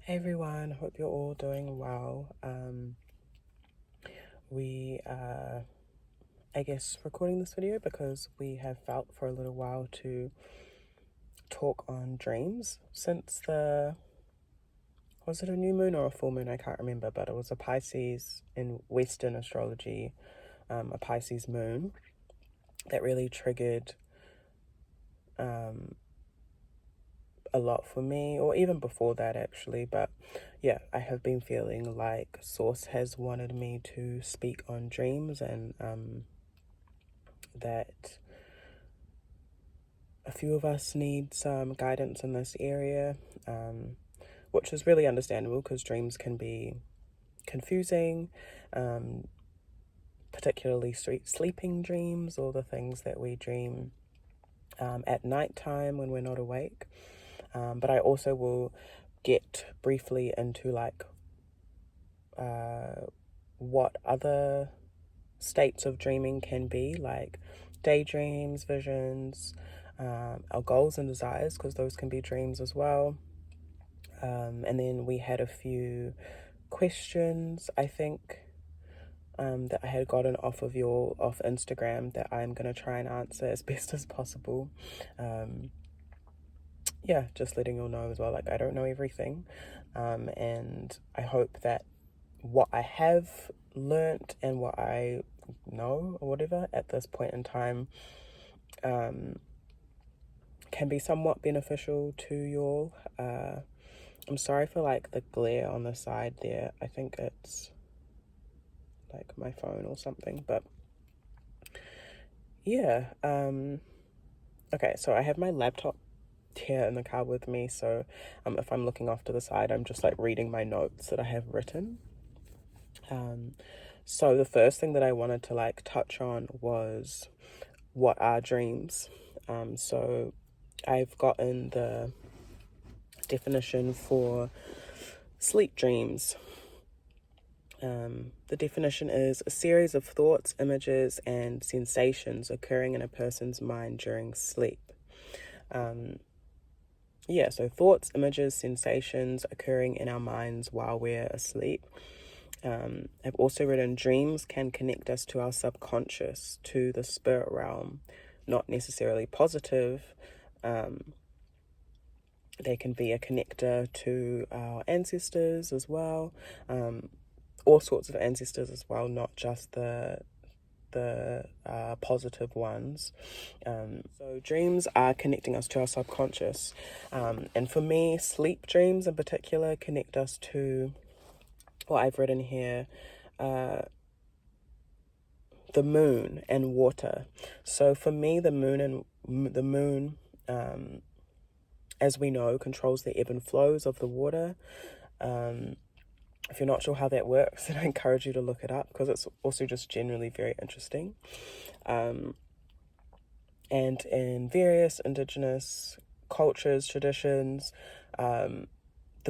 Hey everyone, hope you're all doing well. We are, I guess, recording this video because we have felt for a little while to talk on dreams since was it a new moon or a full moon? I can't remember, but it was a Pisces in Western astrology, a Pisces moon that really triggered a lot for me, or even before that actually. But yeah, I have been feeling like Source has wanted me to speak on dreams, and that a few of us need some guidance in this area, which is really understandable because dreams can be confusing, particularly sleeping dreams, or the things that we dream at night time when we're not awake. But I also will get briefly into like what other states of dreaming can be, like daydreams, visions, our goals and desires, because those can be dreams as well. And then we had a few questions, I think, that I had gotten off Instagram that I'm going to try and answer as best as possible. Yeah, just letting you all know as well, like, I don't know everything, and I hope that what I have learnt and what I know or whatever at this point in time can be somewhat beneficial to you all. I'm sorry for like the glare on the side there. I think it's like my phone or something, but yeah. Okay, so I have my laptop here in the car with me, so if I'm looking off to the side, I'm just like reading my notes that I have written. So the first thing that I wanted to like touch on was, what are dreams? So I've gotten the definition for sleep dreams. The definition is a series of thoughts, images, and sensations occurring in a person's mind during sleep. So thoughts, images, sensations occurring in our minds while we're asleep. I've also written, dreams can connect us to our subconscious, to the spirit realm, not necessarily positive. They can be a connector to our ancestors as well, all sorts of ancestors as well, not just the positive ones. So dreams are connecting us to our subconscious, and for me, sleep dreams in particular connect us to what I've written here, the moon and water. So for me, the moon, as we know, controls the ebb and flows of the water. If you're not sure how that works, then I encourage you to look it up, because it's also just generally very interesting. And in various indigenous cultures, traditions, the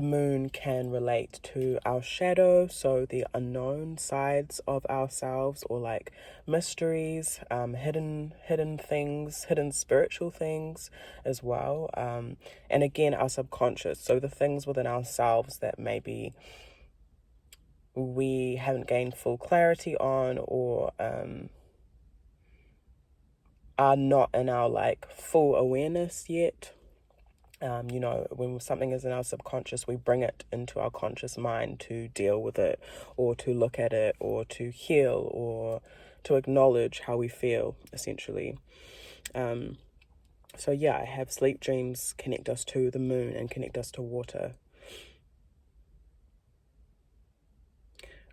moon can relate to our shadow, so the unknown sides of ourselves, or like mysteries, hidden things, hidden spiritual things as well. And again, our subconscious, so the things within ourselves that maybe we haven't gained full clarity on, or are not in our like full awareness yet. When something is in our subconscious, we bring it into our conscious mind to deal with it, or to look at it, or to heal, or to acknowledge how we feel, essentially. So yeah, I have sleep dreams connect us to the moon and connect us to water.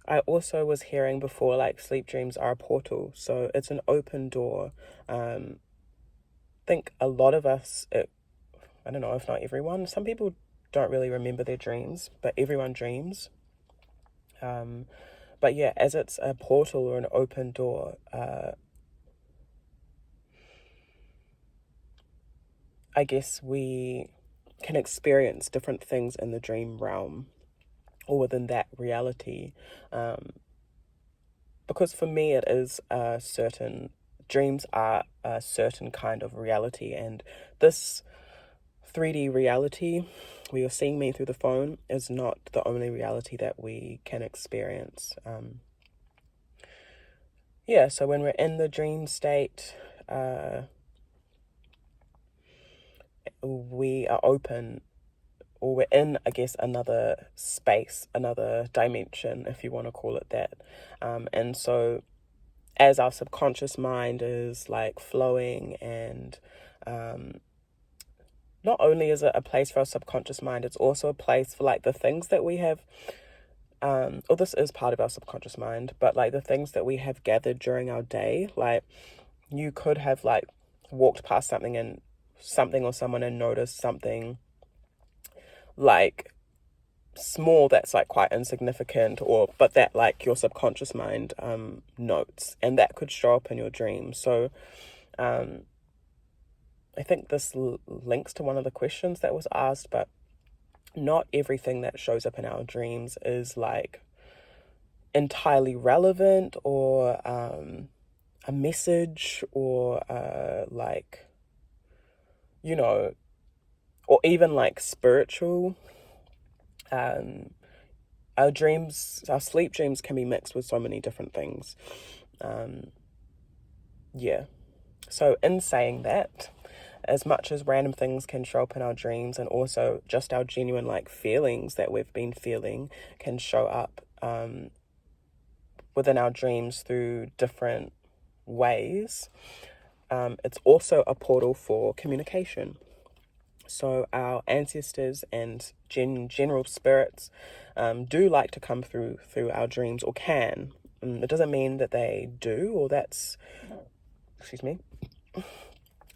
I also was hearing before, like, sleep dreams are a portal, so it's an open door. I think a lot of us, I don't know if not everyone, some people don't really remember their dreams, but everyone dreams. But yeah, as it's a portal or an open door, I guess we can experience different things in the dream realm, or within that reality. Because for me, it is dreams are a certain kind of reality, and this 3D reality, where you're seeing me through the phone, is not the only reality that we can experience. So when we're in the dream state, we are open, or we're in, I guess, another space, another dimension, if you want to call it that. And so as our subconscious mind is like flowing, and not only is it a place for our subconscious mind, it's also a place for like the things that we have, or this is part of our subconscious mind, but like the things that we have gathered during our day. Like you could have like walked past something or someone and noticed something like small that's like quite insignificant, but that like your subconscious mind notes, and that could show up in your dreams. So I think this links to one of the questions that was asked, but not everything that shows up in our dreams is like entirely relevant, or a message, or like, you know, or even like spiritual. Our sleep dreams can be mixed with so many different things. So in saying that, as much as random things can show up in our dreams, and also just our genuine like feelings that we've been feeling can show up within our dreams through different ways, it's also a portal for communication. So our ancestors and general spirits do like to come through our dreams, or can. It doesn't mean that they do, or excuse me.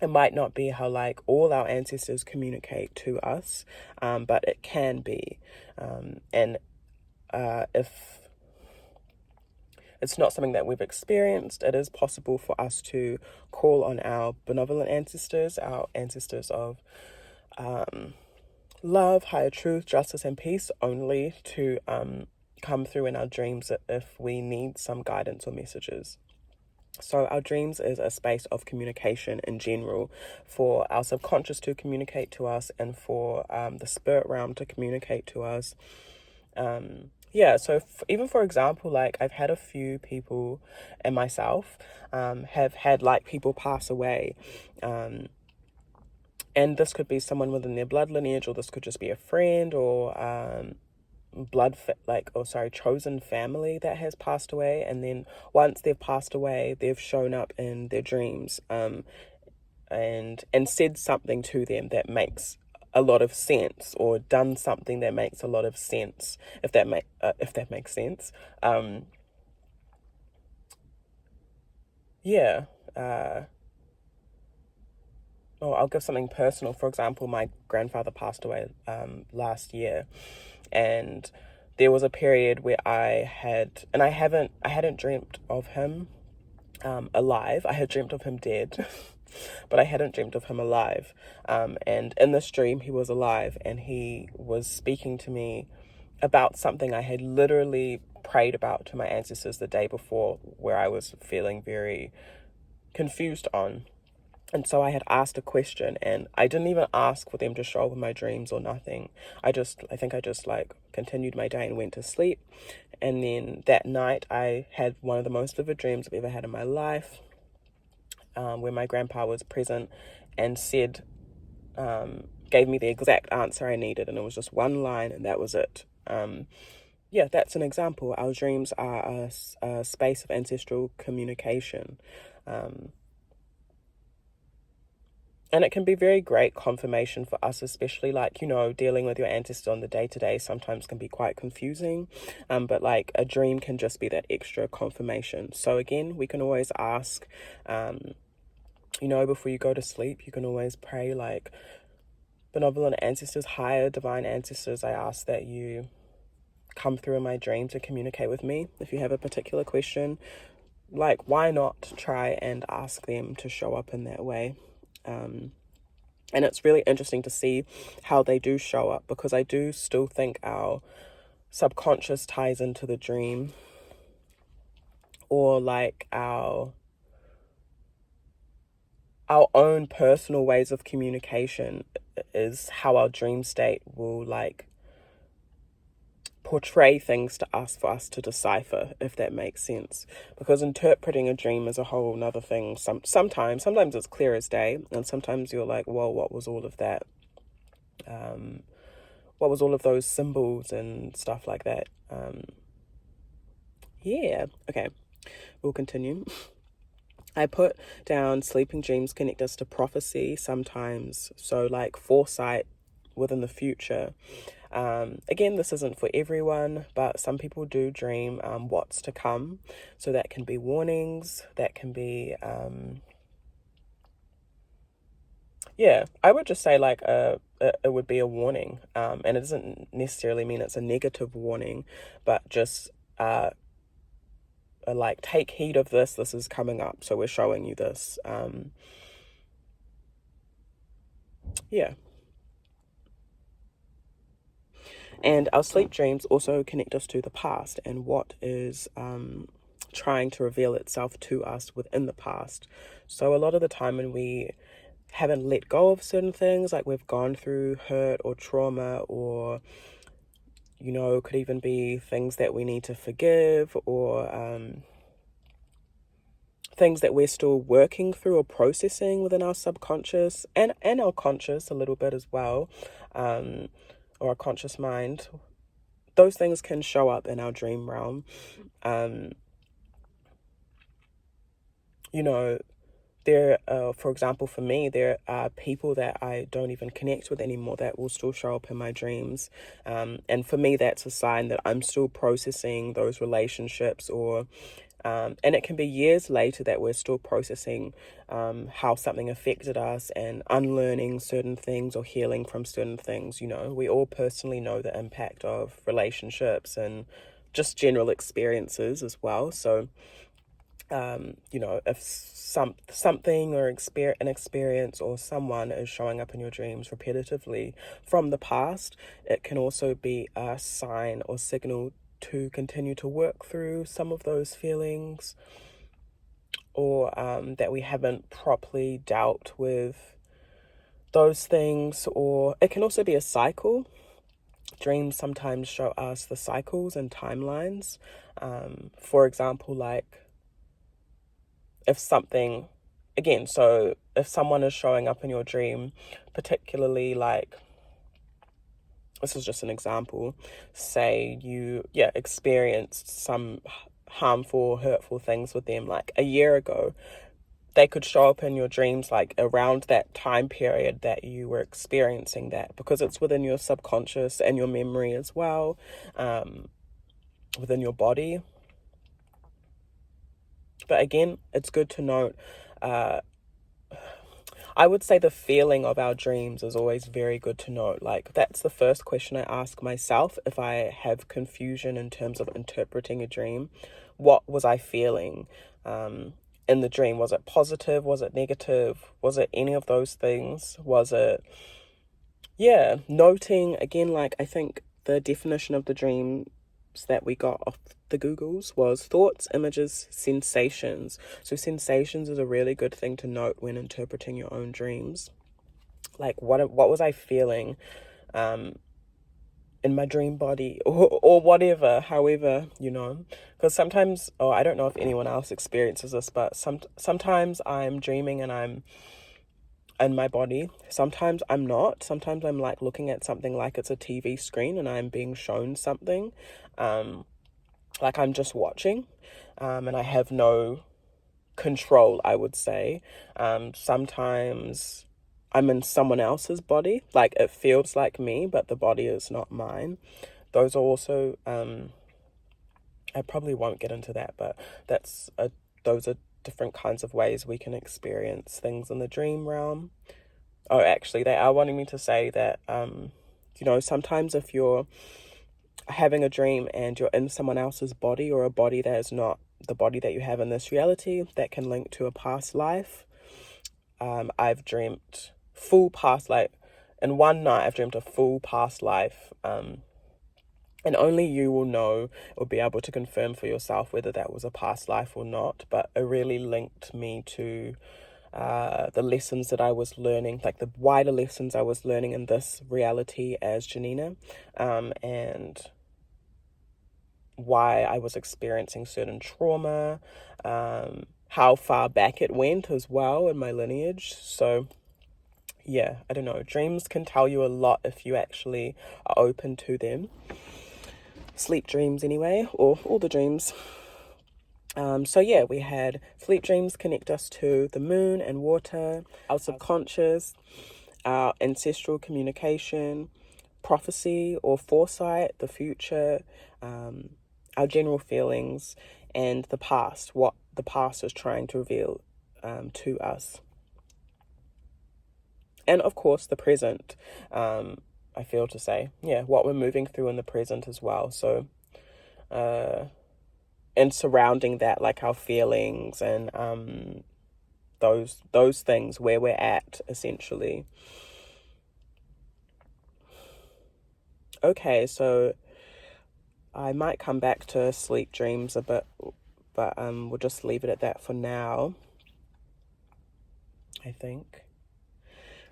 It might not be how like all our ancestors communicate to us, but it can be. And if it's not something that we've experienced, it is possible for us to call on our benevolent ancestors, our ancestors of love, higher truth, justice, and peace, only to come through in our dreams if we need some guidance or messages. So our dreams is a space of communication in general, for our subconscious to communicate to us, and for the spirit realm to communicate to us. So even for example, like I've had a few people, and myself have had like people pass away, and this could be someone within their blood lineage, or this could just be a friend, or chosen family that has passed away. And then once they've passed away, they've shown up in their dreams, and said something to them that makes a lot of sense, or done something that makes a lot of sense, if that makes sense. I'll give something personal. For example, my grandfather passed away last year, and there was a period where I hadn't dreamt of him alive. I had dreamt of him dead, but I hadn't dreamt of him alive. And in this dream, he was alive, and he was speaking to me about something I had literally prayed about to my ancestors the day before, where I was feeling very confused on. And so I had asked a question, and I didn't even ask for them to show up in my dreams or nothing. I think I just like continued my day and went to sleep. And then that night I had one of the most vivid dreams I've ever had in my life, where my grandpa was present and gave me the exact answer I needed. And it was just one line, and that was it. That's an example. Our dreams are a space of ancestral communication. And it can be very great confirmation for us, especially like, dealing with your ancestors on the day-to-day sometimes can be quite confusing. But like a dream can just be that extra confirmation. So again, we can always ask, before you go to sleep, you can always pray like, benevolent ancestors, higher divine ancestors, I ask that you come through in my dream to communicate with me. If you have a particular question, like, why not try and ask them to show up in that way? And it's really interesting to see how they do show up, because I do still think our subconscious ties into the dream, or like our own personal ways of communication is how our dream state will like portray things to us for us to decipher, if that makes sense. Because interpreting a dream is a whole nother thing. Sometimes it's clear as day, and sometimes you're like, well, what was all of that? What was all of those symbols and stuff like that? Yeah, okay, we'll continue. I put down sleeping dreams connect us to prophecy sometimes, so like foresight within the future. Again, this isn't for everyone, but some people do dream what's to come. So that can be warnings, that can be, I would just say like it would be a warning. And it doesn't necessarily mean it's a negative warning, but just like, take heed of this is coming up, so we're showing you this. And our sleep dreams also connect us to the past and what is trying to reveal itself to us within the past. So a lot of the time when we haven't let go of certain things, like we've gone through hurt or trauma, or could even be things that we need to forgive, or things that we're still working through or processing within our subconscious and our conscious a little bit as well, or our conscious mind. Those things can show up in our dream realm. There, for example, for me, there are people that I don't even connect with anymore that will still show up in my dreams. And for me, that's a sign that I'm still processing those relationships, or and it can be years later that we're still processing how something affected us and unlearning certain things or healing from certain things. We all personally know the impact of relationships and just general experiences as well. So if something or an experience or someone is showing up in your dreams repetitively from the past, it can also be a sign or signal to continue to work through some of those feelings, or that we haven't properly dealt with those things. Or it can also be a cycle. Dreams sometimes show us the cycles and timelines. For example, like, if something, again, so if someone is showing up in your dream, particularly like, this is just an example, say you, experienced some harmful, hurtful things with them like a year ago, they could show up in your dreams like around that time period that you were experiencing that, because it's within your subconscious and your memory as well, within your body. But again, it's good to note, I would say the feeling of our dreams is always very good to note. Like, that's the first question I ask myself if I have confusion in terms of interpreting a dream. What was I feeling in the dream? Was it positive? Was it negative? Was it any of those things? Was it, noting, again, like, I think the definition of the dream that we got off the Googles was thoughts, images, sensations. So sensations is a really good thing to note when interpreting your own dreams. Like, what was I feeling in my dream body, or whatever, however, because sometimes, I don't know if anyone else experiences this, but sometimes I'm dreaming and I'm in my body. Sometimes I'm not. Sometimes I'm like looking at something like it's a TV screen and I'm being shown something. Like I'm just watching, and I have no control, I would say. Sometimes I'm in someone else's body, like it feels like me, but the body is not mine. Those are also, I probably won't get into that, but those are different kinds of ways we can experience things in the dream realm. Oh, actually, they are wanting me to say that, sometimes if you're having a dream and you're in someone else's body, or a body that is not the body that you have in this reality, that can link to a past life. I've dreamt full past, like in one night I've dreamt a full past life, and only you will know or be able to confirm for yourself whether that was a past life or not, but it really linked me to the lessons that I was learning, like the wider lessons I was learning in this reality as Janina, and why I was experiencing certain trauma, how far back it went as well in my lineage. So yeah, I don't know. Dreams can tell you a lot if you actually are open to them. Sleep dreams anyway, or all the dreams. So yeah, we had sleep dreams connect us to the moon and water, our subconscious, our ancestral communication, prophecy or foresight, the future, our general feelings, and the past, what the past is trying to reveal to us. And of course, the present, I feel to say, yeah, what we're moving through in the present as well. So, and surrounding that, like our feelings and those things, where we're at, essentially. Okay, so I might come back to sleep dreams a bit, but we'll just leave it at that for now, I think.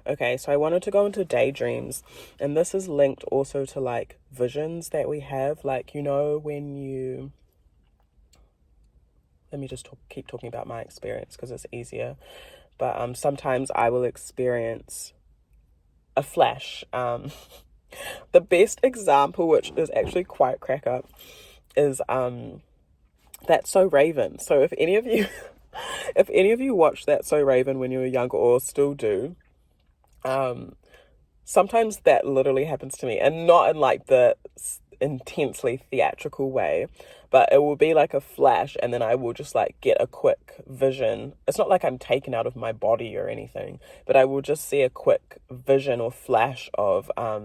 Okay, so I wanted to go into daydreams, and this is linked also to like visions that we have, like, you know, when you, let me just keep talking about my experience because it's easier, but sometimes I will experience a flash. The best example, which is actually quite crack up, is That's So Raven. So if any of you if any of you watched That's So Raven when you were younger or still do, sometimes that literally happens to me, and not in like the intensely theatrical way, but it will be like a flash, and then I will just like get a quick vision. It's not like I'm taken out of my body or anything, but I will just see a quick vision or flash of I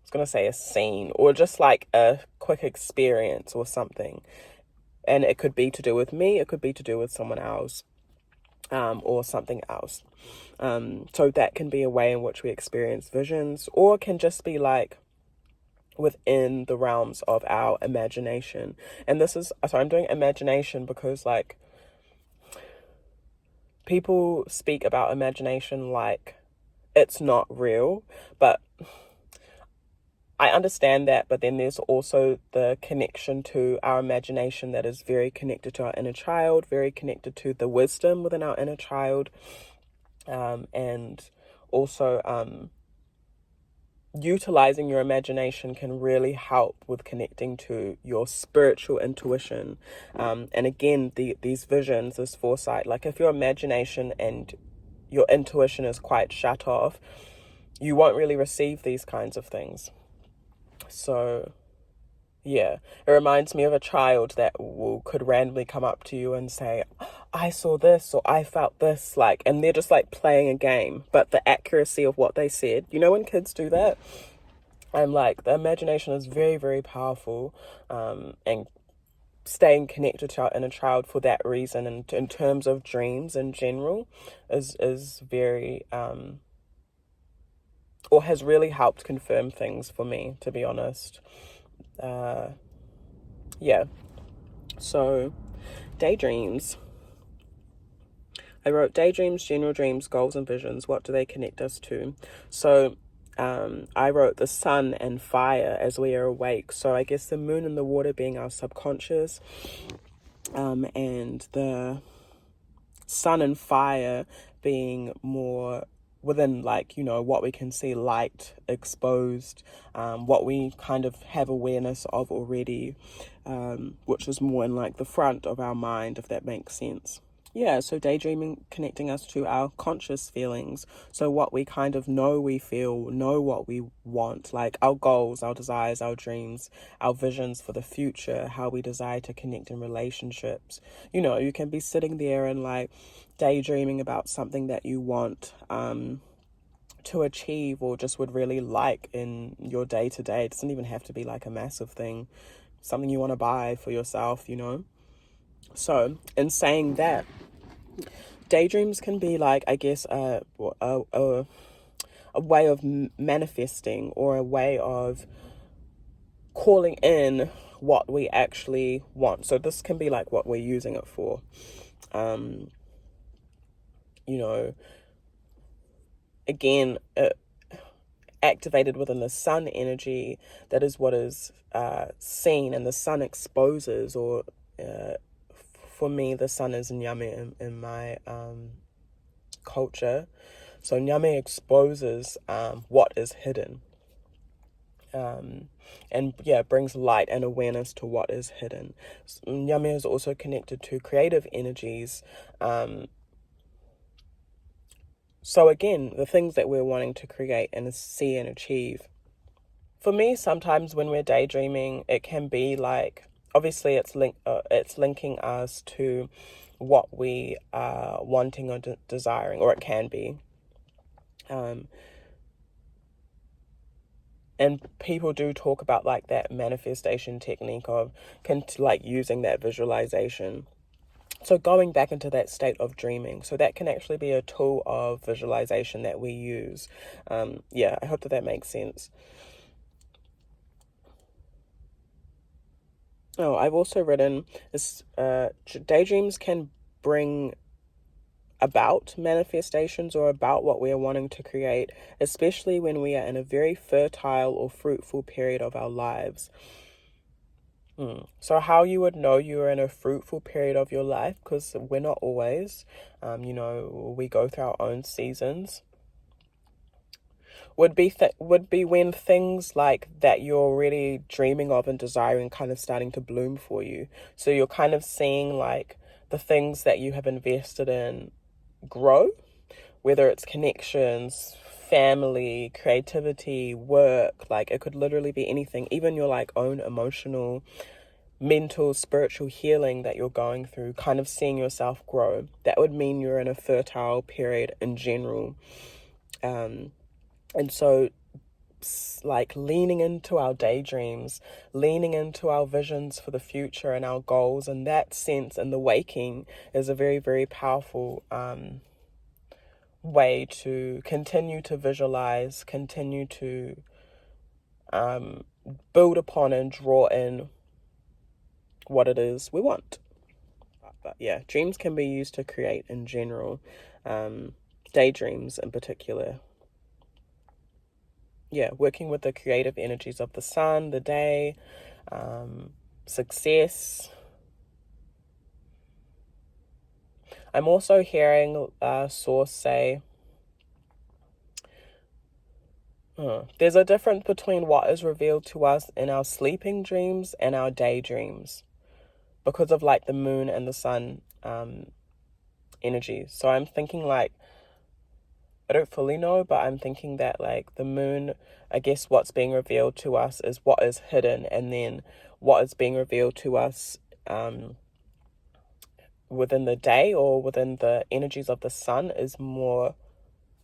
was gonna say a scene, or just like a quick experience or something. And it could be to do with me, it could be to do with someone else, or something else. So that can be a way in which we experience visions, or can just be like within the realms of our imagination. And this is, so I'm doing imagination because like people speak about imagination like it's not real, but I understand that, but then there's also the connection to our imagination that is very connected to our inner child, very connected to the wisdom within our inner child, and also utilizing your imagination can really help with connecting to your spiritual intuition. And again, these visions, this foresight, like if your imagination and your intuition is quite shut off, you won't really receive these kinds of things. So yeah, it reminds me of a child that could randomly come up to you and say, I saw this or I felt this, like, and they're just like playing a game, but the accuracy of what they said, you know, when kids do that, I'm like, the imagination is very, very powerful, and staying connected to our inner child for that reason, and in terms of dreams in general, is very, or has really helped confirm things for me, to be honest. Yeah, so daydreams. I wrote daydreams, general dreams, goals and visions. What do they connect us to? So I wrote the sun and fire as we are awake. So I guess the moon and the water being our subconscious, and the sun and fire being more within, like, you know, what we can see, light exposed, what we kind of have awareness of already, which is more in like the front of our mind, if that makes sense. Yeah, so daydreaming connecting us to our conscious feelings. So what we kind of know we feel, know what we want, like our goals, our desires, our dreams, our visions for the future, how we desire to connect in relationships. You know, you can be sitting there and like daydreaming about something that you want to achieve, or just would really like in your day to day. It doesn't even have to be like a massive thing, something you want to buy for yourself, you know. So in saying that, daydreams can be like, I guess, a way of manifesting, or a way of calling in what we actually want. So this can be like what we're using it for. you know, again, activated within the sun energy, that is what is seen, and the sun exposes, or for me, the sun is Nyame in my culture. So Nyame exposes what is hidden. And brings light and awareness to what is hidden. Nyame is also connected to creative energies. So again, the things that we're wanting to create and see and achieve. For me, sometimes when we're daydreaming, it can be like, obviously it's linking us to what we are wanting or desiring, or it can be. And people do talk about like that manifestation technique of like using that visualization. So going back into that state of dreaming. So that can actually be a tool of visualization that we use. I hope that makes sense. Oh, I've also written this, daydreams can bring about manifestations or about what we are wanting to create, especially when we are in a very fertile or fruitful period of our lives. So how you would know you are in a fruitful period of your life, because we're not always, we go through our own seasons, would be when things like that you're really dreaming of and desiring kind of starting to bloom for you. So you're kind of seeing like the things that you have invested in grow, whether it's connections, family, creativity, work. Like it could literally be anything, even your like own emotional, mental, spiritual healing that you're going through, kind of seeing yourself grow. That would mean you're in a fertile period in general. And so like leaning into our daydreams, leaning into our visions for the future and our goals, and that sense in the waking is a very, very powerful way to continue to visualize, continue to build upon and draw in what it is we want. But yeah, dreams can be used to create in general, daydreams in particular. Yeah, working with the creative energies of the sun, the day, success. I'm also hearing Source say, there's a difference between what is revealed to us in our sleeping dreams and our daydreams, because of like the moon and the sun energy. So I'm thinking like, I don't fully know, but I'm thinking that like the moon, I guess what's being revealed to us is what is hidden, and then what is being revealed to us within the day or within the energies of the sun is more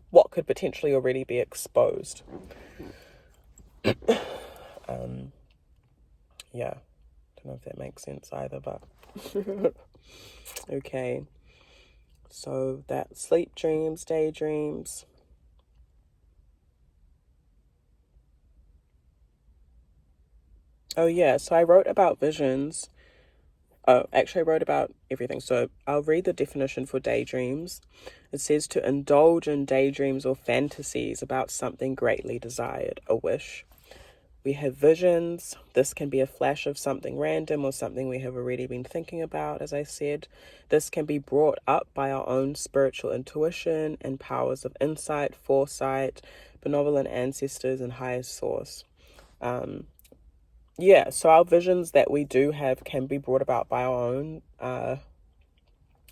what could potentially already be exposed. Yeah, don't know if that makes sense either, but okay. So that sleep dreams, daydreams. Oh yeah, so I wrote about visions. Oh, actually I wrote about everything. So I'll read the definition for daydreams. It says to indulge in daydreams or fantasies about something greatly desired, a wish. We have visions. This can be a flash of something random or something we have already been thinking about, as I said. This can be brought up by our own spiritual intuition and powers of insight, foresight, benevolent ancestors, and highest source. So our visions that we do have can be brought about by our own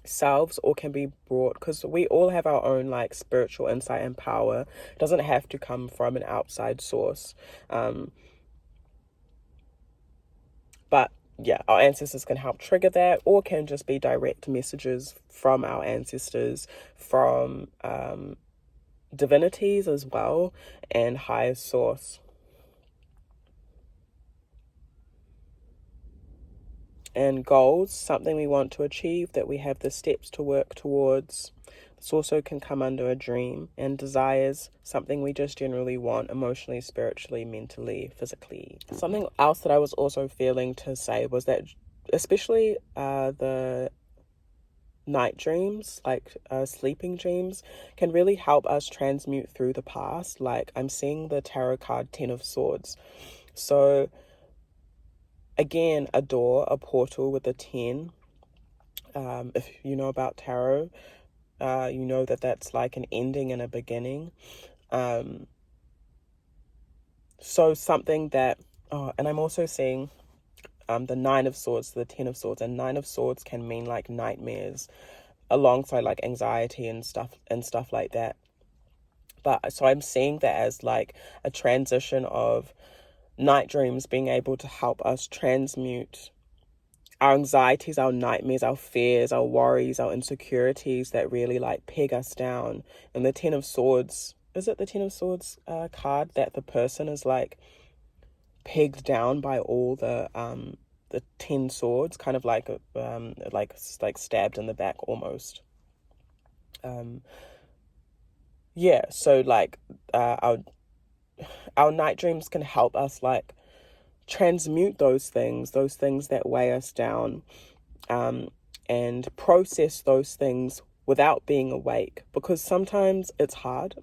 selves, or can be brought, because we all have our own like spiritual insight and power. It doesn't have to come from an outside source. But yeah, our ancestors can help trigger that, or can just be direct messages from our ancestors, from divinities as well, and higher source. And goals, something we want to achieve, that we have the steps to work towards. This also can come under a dream. And desires, something we just generally want emotionally, spiritually, mentally, physically. Something else that I was also feeling to say was that, especially the night dreams, like sleeping dreams, can really help us transmute through the past. Like, I'm seeing the tarot card 10 of Swords. So again, a door, a portal with a 10. If you know about tarot, you know that that's like an ending and a beginning. So something that, and I'm also seeing the 9 of Swords, the 10 of Swords, and 9 of Swords can mean like nightmares alongside like anxiety and stuff like that. But so I'm seeing that as like a transition of night dreams being able to help us transmute our anxieties, our nightmares, our fears, our worries, our insecurities that really like peg us down. And the 10 of Swords, is it the 10 of Swords card that the person is like pegged down by all the 10 swords, kind of like stabbed in the back almost. Yeah, so like our night dreams can help us like transmute those things that weigh us down, and process those things without being awake, because sometimes it's hard.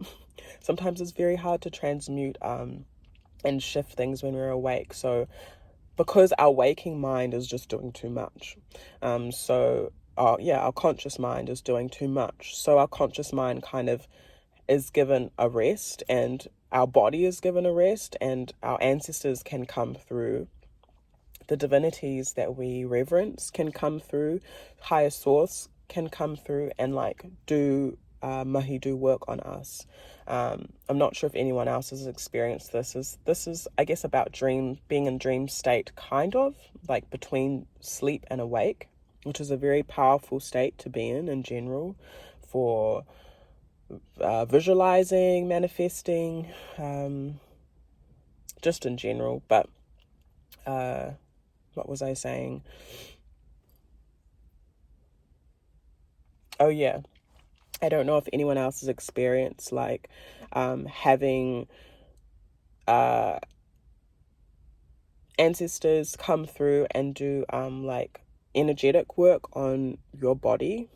Sometimes it's very hard to transmute and shift things when we're awake. So because our waking mind is just doing too much. Our conscious mind is doing too much. So our conscious mind kind of is given a rest, and our body is given a rest, and our ancestors can come through. The divinities that we reverence can come through. Higher source can come through and like do work on us. I'm not sure if anyone else has experienced this. This is I guess about being in dream state, kind of like between sleep and awake, which is a very powerful state to be in general, for visualizing, manifesting, just in general. But what was I saying? Oh yeah, I don't know if anyone else has experienced like having ancestors come through and do like energetic work on your body.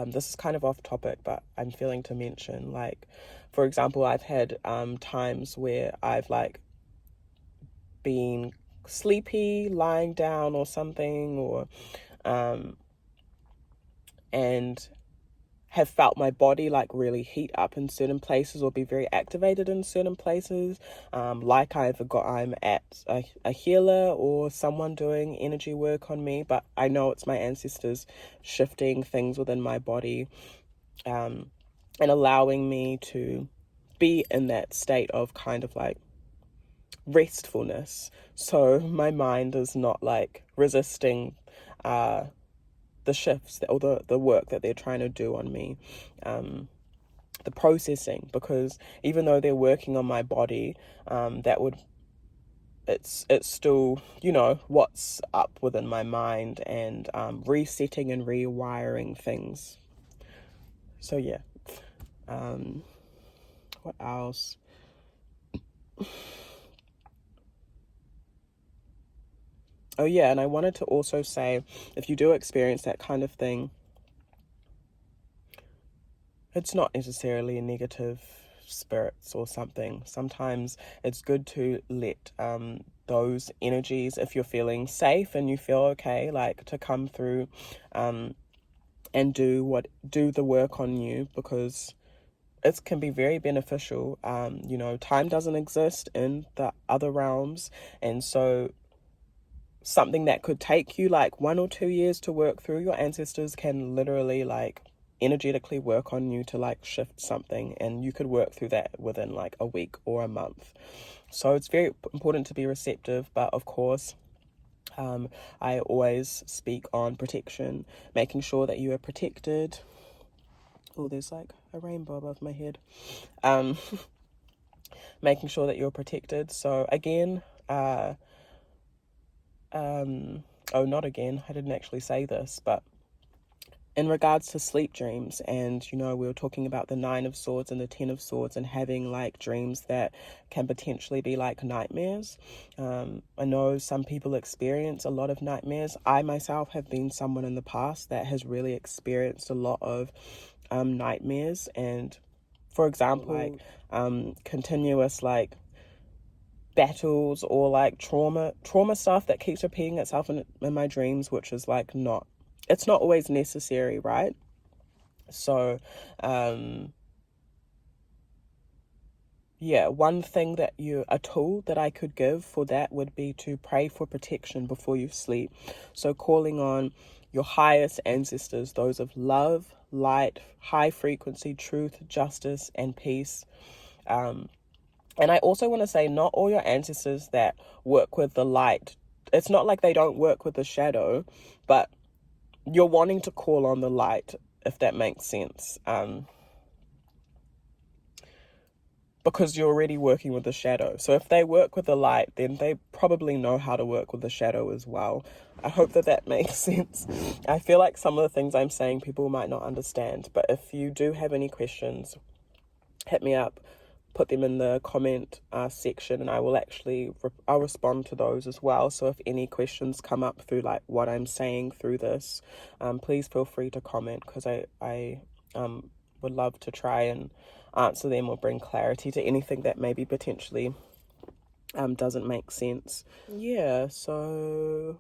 This is kind of off topic, but I'm feeling to mention, like, for example, I've had times where I've like been sleepy, lying down or something, or and have felt my body like really heat up in certain places or be very activated in certain places, like I'm at a healer or someone doing energy work on me, but I know it's my ancestors shifting things within my body, and allowing me to be in that state of kind of like restfulness, so my mind is not like resisting the shifts or the work that they're trying to do on me, the processing, because even though they're working on my body, it's still, what's up within my mind, and resetting and rewiring things. So yeah, what else? Oh yeah, and I wanted to also say, if you do experience that kind of thing, it's not necessarily a negative spirits or something. Sometimes it's good to let those energies, if you're feeling safe and you feel okay, like to come through and do the work on you, because it can be very beneficial. Time doesn't exist in the other realms, and so something that could take you like 1 or 2 years to work through, your ancestors can literally like energetically work on you to like shift something, and you could work through that within like a week or a month. So it's very important to be receptive, but of course, I always speak on protection, making sure that you are protected. Oh, there's like a rainbow above my head. Making sure that you're protected. So again, not again, I didn't actually say this, but in regards to sleep dreams, and we were talking about the 9 of Swords and the 10 of Swords and having like dreams that can potentially be like nightmares. I know some people experience a lot of nightmares. I myself have been someone in the past that has really experienced a lot of nightmares, and for example, like continuous like battles or like trauma stuff that keeps repeating itself in my dreams, which is like it's not always necessary, right? So one thing a tool that I could give for that would be to pray for protection before you sleep. So calling on your highest ancestors, those of love, light, high frequency, truth, justice, and peace. And I also want to say, not all your ancestors that work with the light, it's not like they don't work with the shadow, but you're wanting to call on the light, if that makes sense. Because you're already working with the shadow. So if they work with the light, then they probably know how to work with the shadow as well. I hope that makes sense. I feel like some of the things I'm saying people might not understand, but if you do have any questions, hit me up. Put them in the comment section, and I will I'll respond to those as well. So if any questions come up through like what I'm saying through this, please feel free to comment, because I would love to try and answer them or bring clarity to anything that maybe potentially doesn't make sense. Yeah, so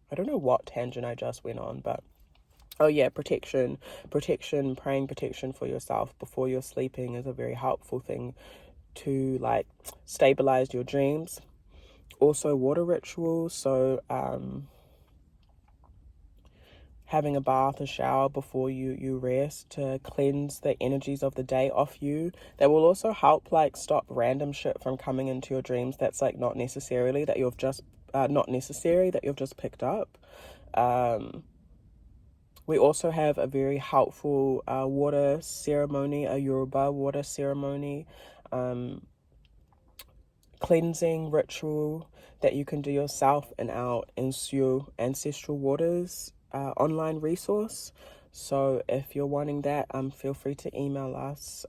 I don't know what tangent I just went on, but oh yeah, protection, praying protection for yourself before you're sleeping is a very helpful thing to like stabilize your dreams. Also water rituals, so having a bath, a shower before you rest to cleanse the energies of the day off you. That will also help like stop random shit from coming into your dreams that's like not necessary that you've just picked up. We also have a very helpful water ceremony, a Yoruba water ceremony, cleansing ritual that you can do yourself in our Ancestral Waters online resource. So if you're wanting that, feel free to email us.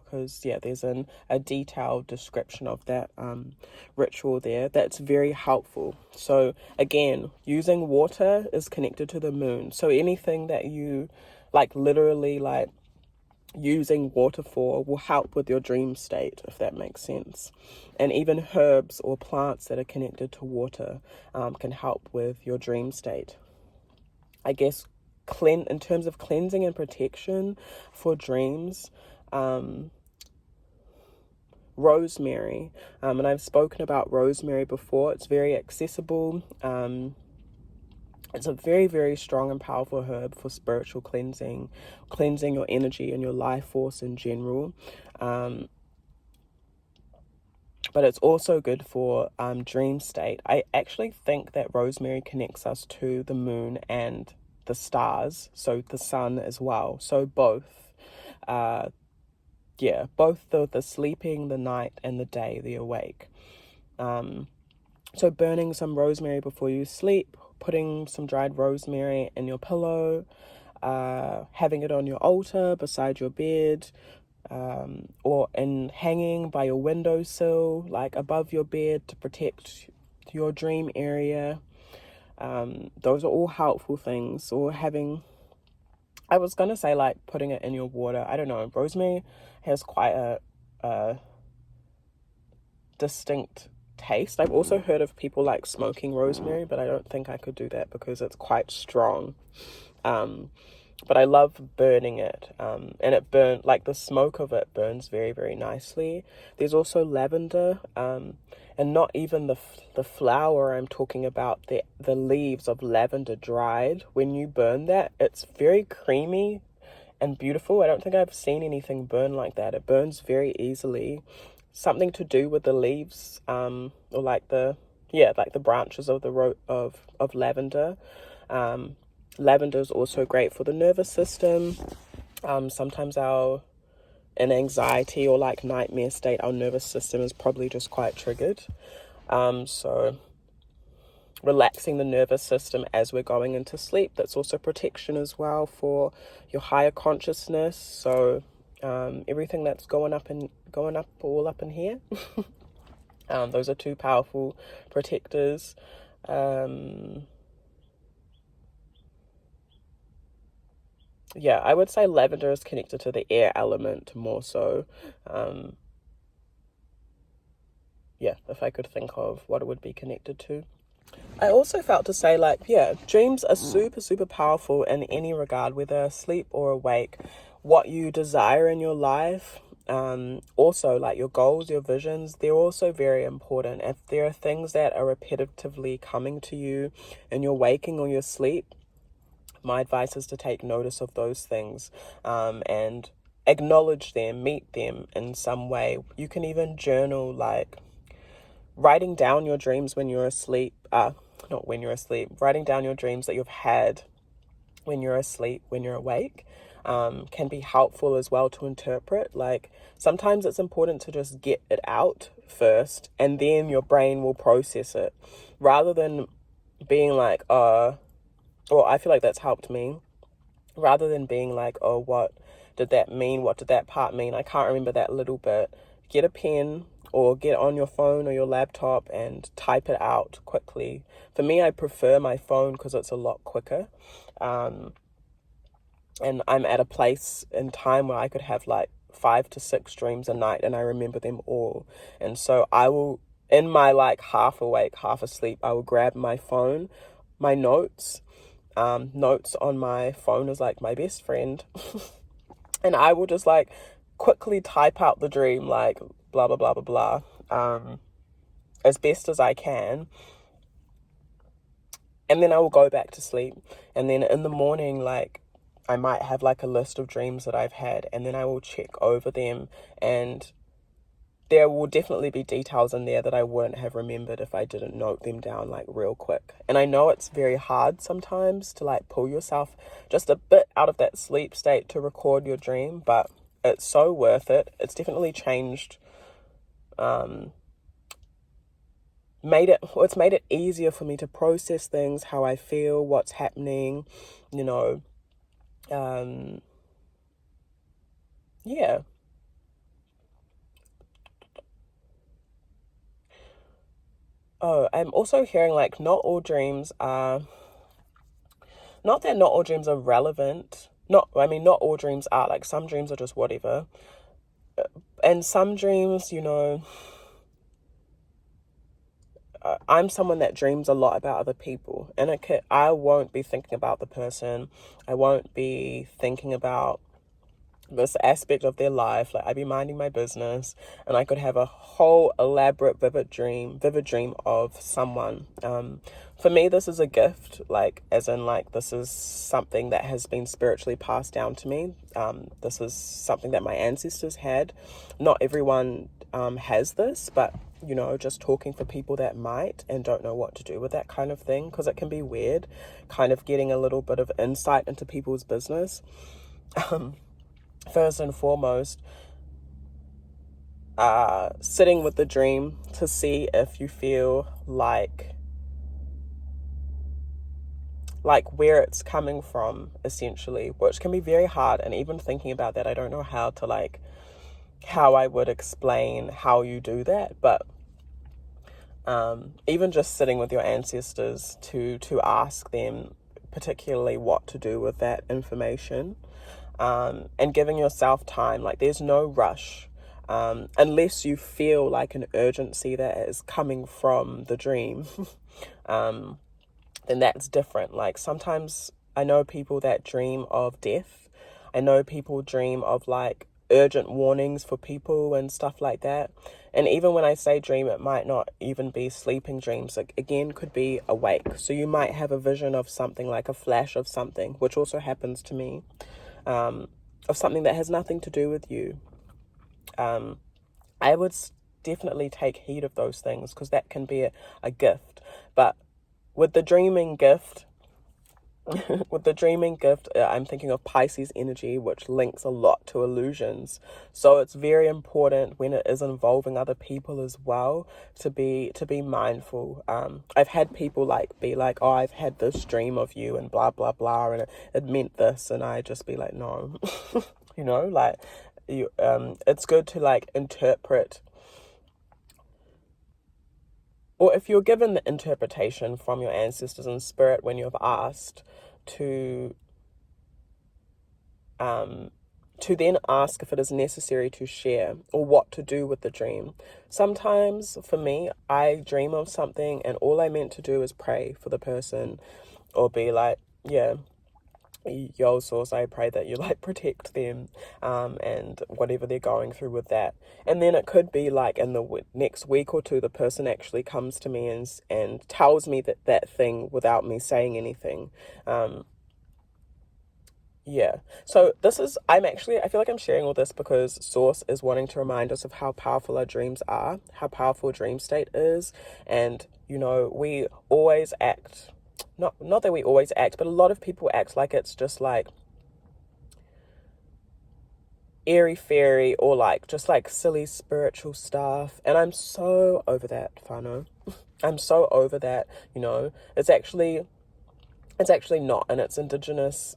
Because there's a detailed description of that ritual there that's very helpful. So again, using water is connected to the moon. So anything that you like literally like using water for will help with your dream state, if that makes sense. And even herbs or plants that are connected to water can help with your dream state. I guess in terms of cleansing and protection for dreams, rosemary, and I've spoken about rosemary before. It's very accessible. It's a very, very strong and powerful herb for spiritual cleansing your energy and your life force in general. But it's also good for dream state. I actually think that rosemary connects us to the moon and the stars, so the sun as well. So both the sleeping, the night, and the day, the awake. So burning some rosemary before you sleep, putting some dried rosemary in your pillow, having it on your altar beside your bed, or hanging by your windowsill, like above your bed to protect your dream area. Those are all helpful things. Or I was gonna say like putting it in your water. I don't know. Rosemary has quite a distinct taste. I've also heard of people like smoking rosemary, but I don't think I could do that because it's quite strong. But I love burning it, and the smoke of it burns very, very nicely. There's also lavender, and not even the flower. I'm talking about the leaves of lavender dried. When you burn that, it's very creamy and beautiful. I don't think I've seen anything burn like that. It burns very easily. Something to do with the leaves, or like the branches of of lavender. Lavender is also great for the nervous system. Sometimes in anxiety or like nightmare state, our nervous system is probably just quite triggered. So relaxing the nervous system as we're going into sleep. That's also protection as well for your higher consciousness. So everything that's going up all up in here. Those are two powerful protectors. Yeah, I would say lavender is connected to the air element more so. Yeah, if I could think of what it would be connected to. I also felt to say, like, yeah, dreams are super, super powerful in any regard, whether asleep or awake. What you desire in your life, also like your goals, your visions, they're also very important. If there are things that are repetitively coming to you in your waking or your sleep, my advice is to take notice of those things, and acknowledge them, meet them in some way. You can even journal, like writing down your dreams when you're asleep, not when you're asleep, writing down your dreams that you've had when you're asleep, when you're awake, can be helpful as well to interpret. Like, sometimes it's important to just get it out first and then your brain will process it, rather than being like, or I feel like that's helped me, rather than being like, oh, what did that mean? What did that part mean? I can't remember that little bit. Get a pen or get on your phone or your laptop and type it out quickly. For me, I prefer my phone because it's a lot quicker. And I'm at a place in time where I could have like 5 to 6 dreams a night and I remember them all. And so I will, in my like half awake, half asleep, I will grab my phone, my notes. Notes on my phone is like my best friend. And I will just like quickly type out the dream, like blah, blah, blah, blah, blah, as best as I can. And then I will go back to sleep. And then in the morning, like, I might have like a list of dreams that I've had, and then I will check over them, and there will definitely be details in there that I wouldn't have remembered if I didn't note them down like real quick. And I know it's very hard sometimes to like pull yourself just a bit out of that sleep state to record your dream, but it's so worth it. It's definitely changed, it's made it easier for me to process things, how I feel, what's happening, you know. Yeah. Oh, I'm also hearing like not all dreams are, not that not all dreams are relevant. Not all dreams are, like some dreams are just whatever. And some dreams, you know, I'm someone that dreams a lot about other people, and I won't be thinking about the person. I won't be thinking about this aspect of their life. Like, I'd be minding my business and I could have a whole elaborate vivid dream of someone. For me, this is a gift, like, as in like, this is something that has been spiritually passed down to me. This is something that my ancestors had. Not everyone has this, but you know, just talking for people that might and don't know what to do with that kind of thing, because it can be weird kind of getting a little bit of insight into people's business. First and foremost, sitting with the dream to see if you feel like where it's coming from, essentially, which can be very hard. And even thinking about that, I don't know how I would explain how you do that, but even just sitting with your ancestors to ask them particularly what to do with that information, and giving yourself time. Like, there's no rush, unless you feel like an urgency that is coming from the dream. Then that's different. Like, sometimes I know people that dream of death. I know people dream of like urgent warnings for people and stuff like that. And even when I say dream, it might not even be sleeping dreams. Like, again, could be awake. So you might have a vision of something, like a flash of something, which also happens to me, of something that has nothing to do with you. I would definitely take heed of those things, because that can be a gift. But with the dreaming gift, with the dreaming gift, I'm thinking of Pisces energy, which links a lot to illusions. So it's very important when it is involving other people as well to be mindful. I've had people be like, oh, I've had this dream of you and blah blah blah, and it meant this, and I just be like, no, it's good to interpret. Or if you're given the interpretation from your ancestors in spirit when you've asked to then ask if it is necessary to share or what to do with the dream. Sometimes for me, I dream of something and all I meant to do is pray for the person or be like, yeah, yo, source, I pray that you protect them and whatever they're going through with that. And then it could be in the next week or two, the person actually comes to me and tells me that thing without me saying anything. Yeah. So I feel like I'm sharing all this because Source is wanting to remind us of how powerful our dreams are, how powerful a dream state is. And, we always act, not that we always act, but a lot of people act like it's just airy fairy or just silly spiritual stuff. And I'm so over that, whānau. I'm so over that, it's actually not, and it's indigenous,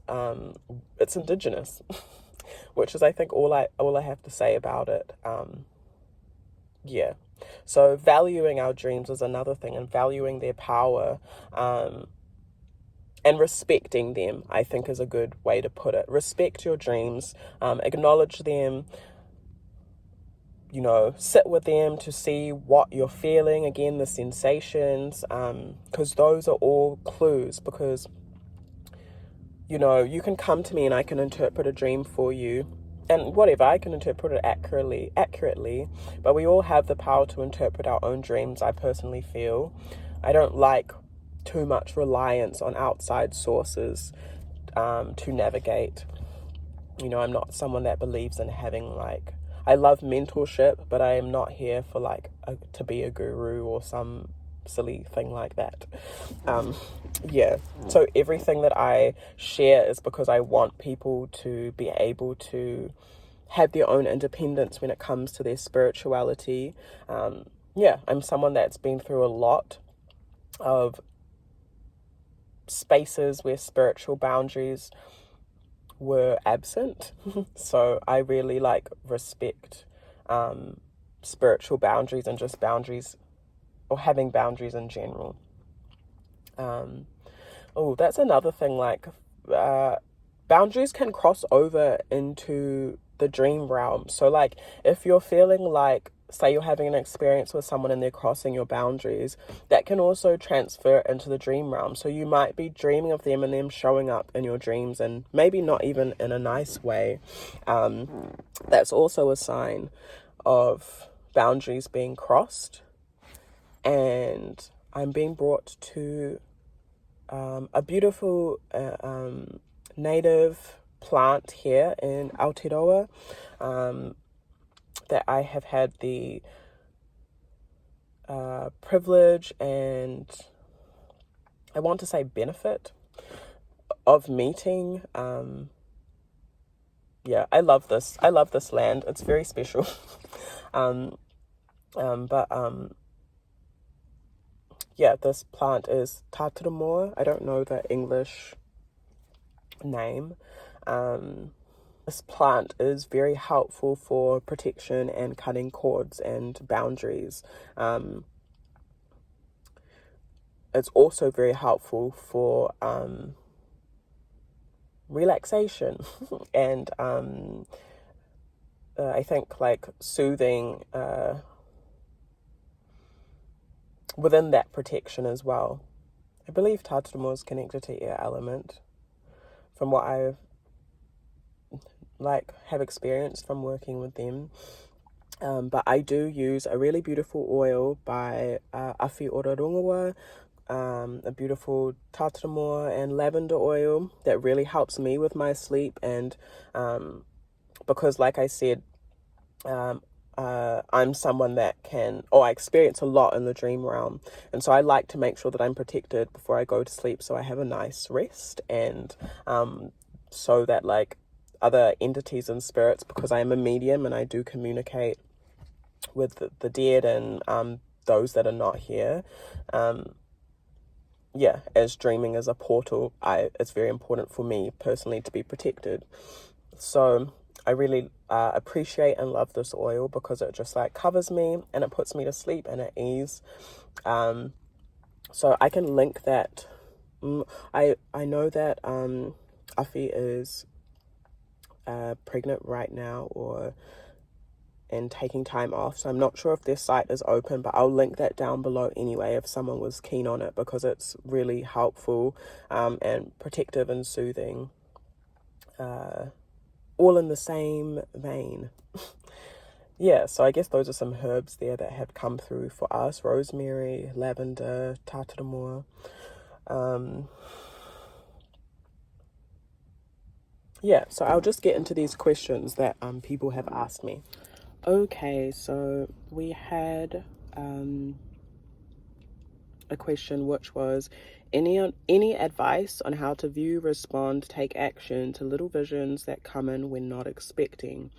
which is I think all I have to say about it. Yeah. So valuing our dreams is another thing, and valuing their power, and respecting them, I think, is a good way to put it. Respect your dreams, acknowledge them, sit with them to see what you're feeling, again, the sensations, because those are all clues, because you can come to me and I can interpret a dream for you, and whatever, I can interpret it accurately, but we all have the power to interpret our own dreams. I personally feel I don't like too much reliance on outside sources to navigate. I'm not someone that believes in having I love mentorship, but I am not here for to be a guru or some silly thing like that. Yeah. So everything that I share is because I want people to be able to have their own independence when it comes to their spirituality. Yeah, I'm someone that's been through a lot of spaces where spiritual boundaries were absent. So I really respect spiritual boundaries and just boundaries, or having boundaries in general. That's another thing, boundaries can cross over into the dream realm. So if you're feeling say you're having an experience with someone and they're crossing your boundaries, that can also transfer into the dream realm. So you might be dreaming of them and them showing up in your dreams, and maybe not even in a nice way. That's also a sign of boundaries being crossed. And I'm being brought to a beautiful native plant here in Aotearoa that I have had the privilege and, I want to say, benefit of meeting. Yeah, I love this land. It's very special. Yeah, this plant is Tātaramoa. I don't know the English name. This plant is very helpful for protection and cutting cords and boundaries. It's also very helpful for relaxation and I think soothing within that protection as well. I believe Tātaramoa is connected to air element from what I've have experienced from working with them. But I do use a really beautiful oil by Awhi Ora Rongoa, a beautiful Tātaramoa and lavender oil that really helps me with my sleep. And because like I said, I'm someone that I experience a lot in the dream realm. And so I like to make sure that I'm protected before I go to sleep, so I have a nice rest, and so that like other entities and spirits, because I am a medium and I do communicate with the dead and those that are not here. As dreaming is a portal, it's very important for me personally to be protected. So I really appreciate and love this oil because it just like covers me and it puts me to sleep and at ease. So I can link that. I know that Afi is pregnant right now and taking time off, so I'm not sure if their site is open, but I'll link that down below anyway if someone was keen on it, because it's really helpful and protective and soothing, all in the same vein. So I guess those are some herbs there that have come through for us: rosemary, lavender, tartaramua. So I'll just get into these questions that people have asked me. Okay, so we had a question which was, any advice on how to view, respond, take action to little visions that come in when not expecting?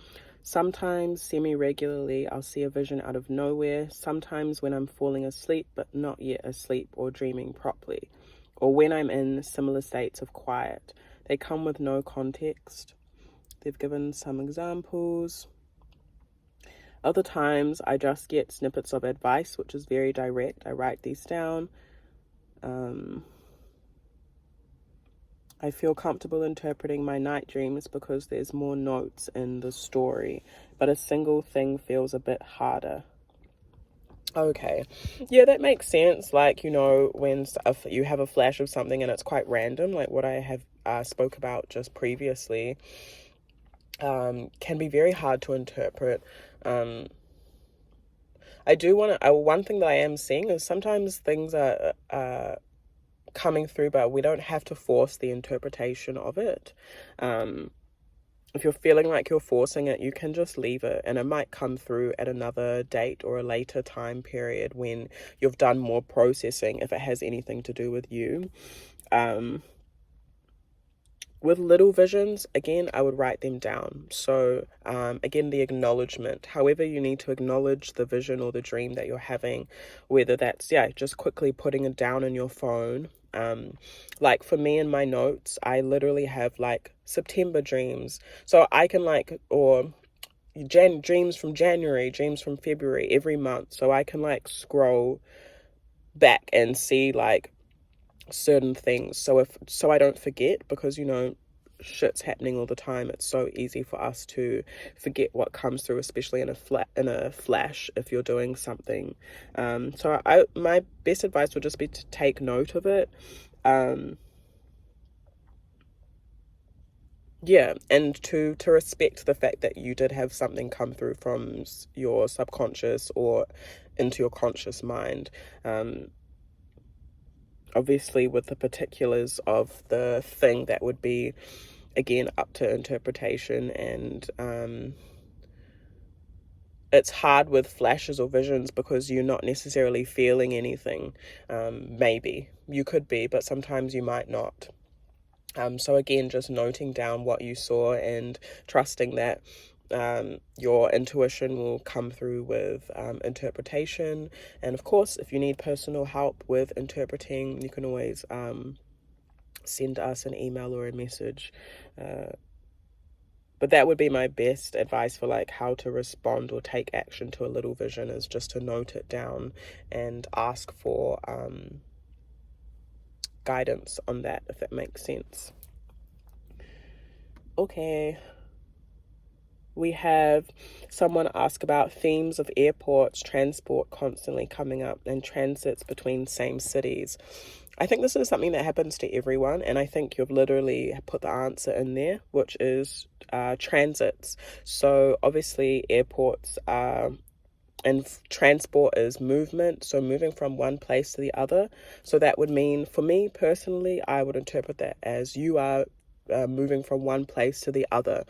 Sometimes semi-regularly I'll see a vision out of nowhere, sometimes when I'm falling asleep but not yet asleep or dreaming properly, or when I'm in similar states of quiet. They come with no context. They've given some examples. Other times I just get snippets of advice, which is very direct. I write these down. I feel comfortable interpreting my night dreams because there's more notes in the story, but a single thing feels a bit harder. Okay, yeah, that makes sense. Like, when you have a flash of something and it's quite random, like what I have spoke about just previously, can be very hard to interpret. I do want to, one thing that I am seeing is sometimes things are coming through, but we don't have to force the interpretation of it. If you're feeling like you're forcing it, you can just leave it, and it might come through at another date or a later time period when you've done more processing, if it has anything to do with you. With little visions, again, I would write them down. So, again, the acknowledgement. However you need to acknowledge the vision or the dream that you're having, whether that's, just quickly putting it down in your phone. Like for me in my notes, I literally have like September dreams. So I can or dreams from January, dreams from February, every month. So I can scroll back and see certain things, so I don't forget, because shit's happening all the time. It's so easy for us to forget what comes through, especially in a flash if you're doing something. So my best advice would just be to take note of it. And to respect the fact that you did have something come through from your subconscious or into your conscious mind. Obviously, with the particulars of the thing, that would be, again, up to interpretation. And it's hard with flashes or visions because you're not necessarily feeling anything. Maybe you could be, but sometimes you might not. So again, just noting down what you saw and trusting that your intuition will come through with interpretation. And of course, if you need personal help with interpreting, you can always send us an email or a message. But that would be my best advice for how to respond or take action to a little vision, is just to note it down and ask for guidance on that, if that makes sense. Okay. We have someone ask about themes of airports, transport constantly coming up, and transits between same cities. I think this is something that happens to everyone, and I think you've literally put the answer in there, which is transits. So obviously airports and transport is movement, so moving from one place to the other. So that would mean, for me personally, I would interpret that as you are moving from one place to the other.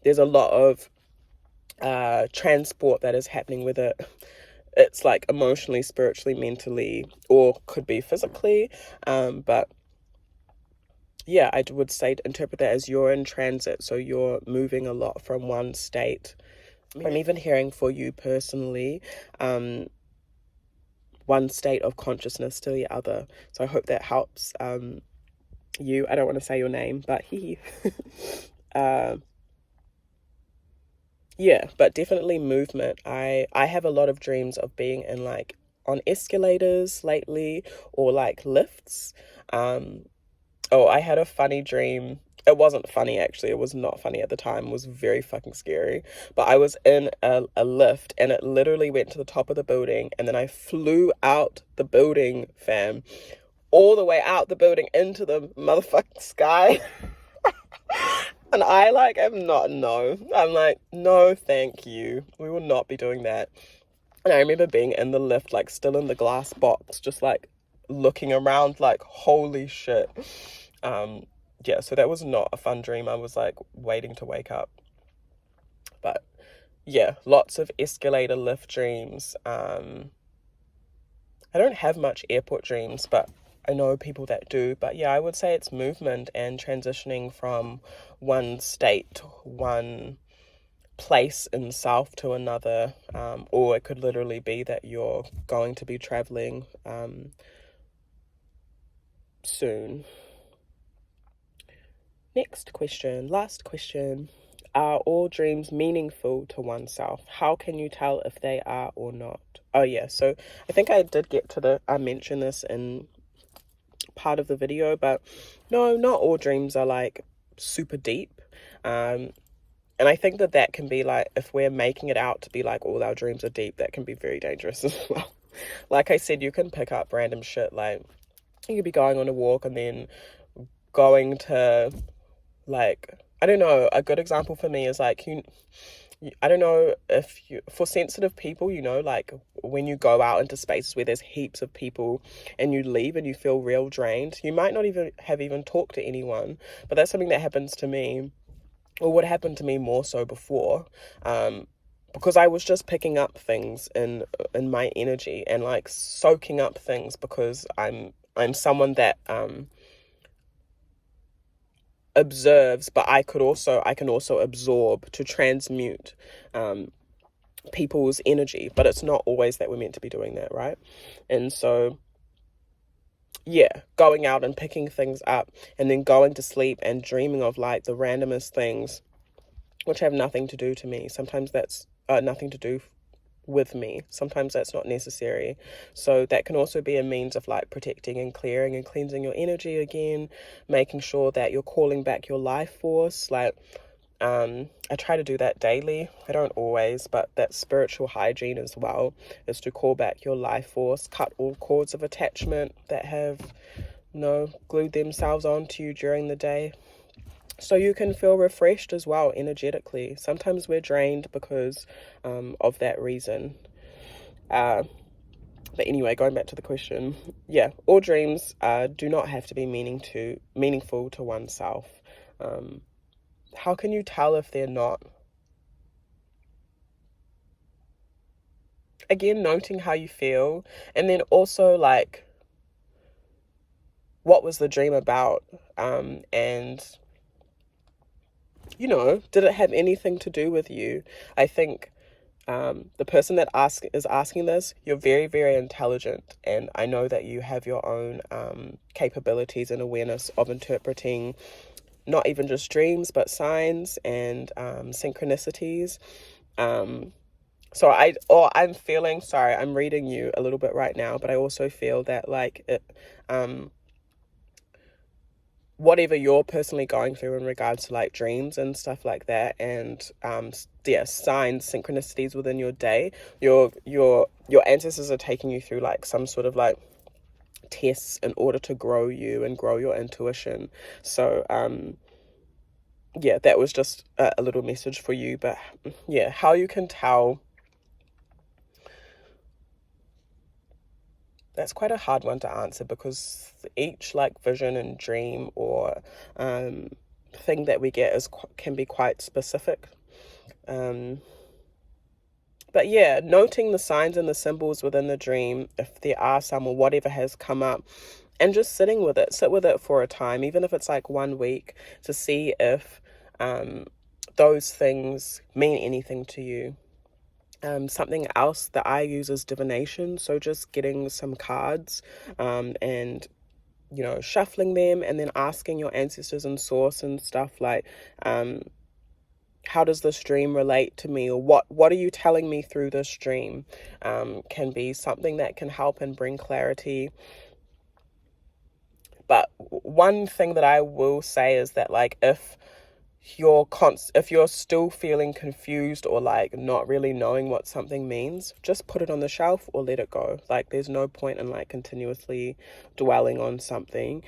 There's a lot of transport that is happening with it. It's like emotionally, spiritually, mentally, or could be physically. But yeah, I would say interpret that as you're in transit. So you're moving a lot from one state. I'm even hearing for you personally, one state of consciousness to the other. So I hope that helps you. I don't want to say your name, but yeah, but definitely movement. I have a lot of dreams of being in like on escalators lately, or like lifts. Oh, I had a funny dream. It wasn't funny, actually. It was not funny at the time. It was very fucking scary. But I was in a lift, and it literally went to the top of the building, and then I flew out the building, fam, all the way out the building into the motherfucking sky. And I like am not, no. I'm like, no, thank you. We will not be doing that. And I remember being in the lift, like still in the glass box, just like looking around like, holy shit. Yeah, so that was not a fun dream. I was like waiting to wake up. But yeah, lots of escalator lift dreams. I don't have much airport dreams, but I know people that do. But yeah, I would say it's movement and transitioning from one state, one place in self to another, or it could literally be that you're going to be traveling soon. Next question, last question. Are all dreams meaningful to oneself? How can you tell if they are or not? Oh yeah, so I think I did get to I mentioned this in part of the video, but no, not all dreams are like super deep. And I think that can be like, if we're making it out to be like all our dreams are deep, that can be very dangerous as well. Like I said, you can pick up random shit, like you could be going on a walk and then going to, like, I don't know, a good example for me is like, I don't know if for sensitive people, like when you go out into spaces where there's heaps of people and you leave and you feel real drained, you might not even have talked to anyone, but that's something that happens to me, or what happened to me more so before, because I was just picking up things in my energy and like soaking up things, because I'm someone that observes, but I can also absorb to transmute people's energy, but it's not always that we're meant to be doing that, right? And so yeah, going out and picking things up and then going to sleep and dreaming of like the randomest things which have nothing to do to me. Sometimes that's nothing to do with me. Sometimes that's not necessary. So that can also be a means of like protecting and clearing and cleansing your energy again, making sure that you're calling back your life force. Like I try to do that daily. I don't always, but that's spiritual hygiene as well, is to call back your life force, cut all cords of attachment that have glued themselves onto you during the day, so you can feel refreshed as well energetically. Sometimes we're drained because of that reason. But anyway, going back to the question, yeah, all dreams do not have to be meaningful to oneself. How can you tell if they're not? Again, noting how you feel, and then also like, what was the dream about? And did it have anything to do with you? I think the person that is asking this, you're very, very intelligent, and I know that you have your own capabilities and awareness of interpreting not even just dreams, but signs and synchronicities. So I'm feeling, sorry, I'm reading you a little bit right now, but I also feel that like it, whatever you're personally going through in regards to like dreams and stuff like that, and signs, synchronicities within your day, your ancestors are taking you through like some sort of like tests in order to grow you and grow your intuition. So yeah, that was just a little message for you. But yeah, how you can tell, that's quite a hard one to answer, because each like vision and dream or thing that we get can be quite specific. But yeah, noting the signs and the symbols within the dream, if there are some or whatever has come up, and just sitting with it, sit with it for a time, even if it's like 1 week, to see if those things mean anything to you. Something else that I use is divination. So just getting some cards and, you know, shuffling them and then asking your ancestors and source and stuff like, how does this dream relate to me, or what are you telling me through this dream, can be something that can help and bring clarity. But one thing that I will say is that, like, if you're still feeling confused or like not really knowing what something means, just put it on the shelf or let it go. Like, there's no point in like continuously dwelling on something.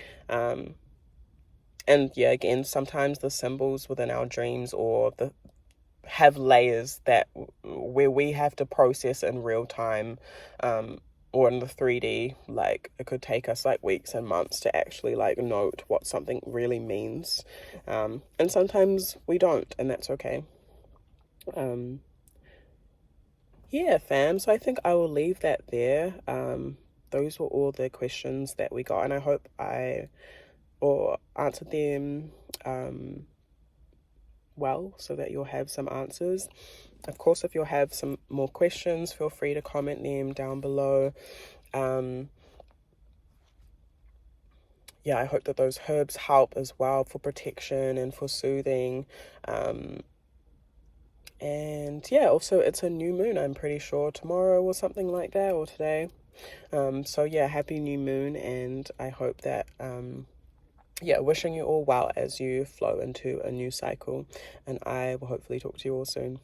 And yeah, again, sometimes the symbols within our dreams or the have layers that where we have to process in real time, or in the 3D, like it could take us like weeks and months to actually like note what something really means, and sometimes we don't, and that's okay. Yeah, fam, so I think I will leave that there. Those were all the questions that we got, and I hope I or answered them well, so that you'll have some answers. Of course, if you'll have some more questions, feel free to comment them down below. Yeah, I hope that those herbs help as well for protection and for soothing. And yeah, also it's a new moon, I'm pretty sure tomorrow or something like that, or today. So yeah, happy new moon, and I hope that yeah, wishing you all well as you flow into a new cycle, and I will hopefully talk to you all soon.